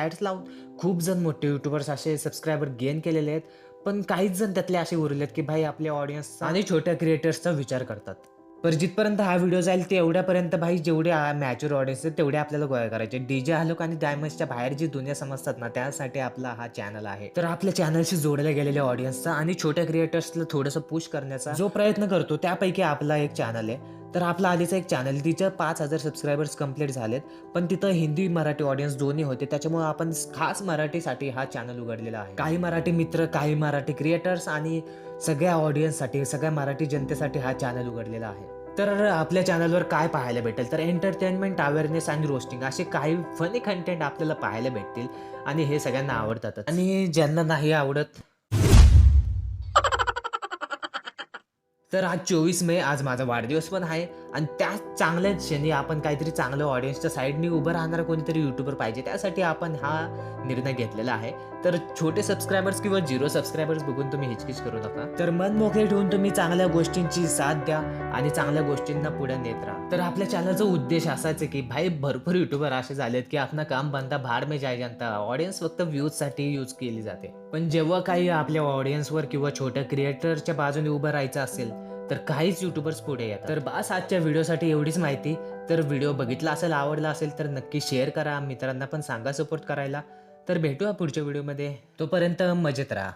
Ads लावून खूप जण मोठे यूट्यूबर्स असे सबस्क्रायबर गेन केलेले आहेत. पण काहीच जण त्यातले असे उरलेत की भाई आपल्या ऑडियन्सचा आणि छोट्या क्रिएटर्सचा विचार करतात. पर जिथपर्यंत हा व्हिडिओ जाईल तेवढ्यापर्यंत भाई जेवढे मॅच्युअर ऑडियन्स आहेत तेवढे आपल्याला गोळा करायचे. डीजे आलोक आणि डायमंड्सच्या बाहेर जी दुनिया समजतात ना, त्यासाठी आपला हा चॅनल आहे. तर आपल्या चॅनलशी जोडल्या गेलेल्या ऑडियन्सचा आणि छोट्या क्रिएटर्सला थोडंसं पुश करण्याचा जो प्रयत्न करतो त्यापैकी आपला एक चॅनल आहे. तर आपला आधीचा एक चॅनल तिचं 5,000 सबस्क्रायबर्स कंप्लीट झालेत. पण तिथं हिंदी मराठी ऑडियन्स दोन्ही होते, त्याच्यामुळे आपण खास मराठीसाठी हा चॅनल उघडलेला आहे. काही मराठी मित्र, काही मराठी क्रिएटर्स आणि सगळ्या ऑडियन्ससाठी, सगळ्या मराठी जनतेसाठी हा चॅनल उघडलेला आहे. तर आपल्या चॅनलवर काय पाहायला भेटेल, तर एंटरटेनमेंट, अवेअरनेस आणि रोस्टिंग असे काही फनी कंटेंट आपल्याला पाहायला भेटतील आणि हे सगळ्यांना आवडतात. आणि ज्यांना नाही आवडत, तर आज 24 मे, आज माझा वाढदिवस पण आहे आणि त्या चांगल्याच क्षणी आपण काहीतरी चांगलं ऑडियन्सच्या साईडनी उभं राहणारा कोणीतरी यूट्यूबर पाहिजे. त्यासाठी आपण हा निर्णय घेतलेला आहे. तर छोटे सबस्क्रायबर्स किंवा 0 सबस्क्रायबर्स बघून तुम्ही हिचकिच करू नका. तर मन मोकळे ठेवून तुम्ही चांगल्या गोष्टींची साथ द्या आणि चांगल्या गोष्टींना पुढे नेत राहा. तर आपल्या चॅनलचा उद्देश असाच आहे की भाई भरपूर यूट्यूबर असे झालेत की आपला काम बनता भाड में जाय जनता, ऑडियन्स फक्त व्ह्यूजसाठी यूज केली जाते. पण जेव्हा काही आपल्या ऑडियन्सवर किंवा छोट्या क्रिएटरच्या बाजूने उभं राहायचं असेल तर काहीच यूट्यूबर्स पुढे येतात. तर बस आजच्या व्हिडिओसाठी एवढीच माहिती. तर व्हिडिओ बघितला असेल, आवडला असेल तर नक्की शेअर करा, मित्रांना पण सांगा सपोर्ट करायला. तर भेटूया पुढच्या व्हिडिओमध्ये. तोपर्यंत मजेत राहा.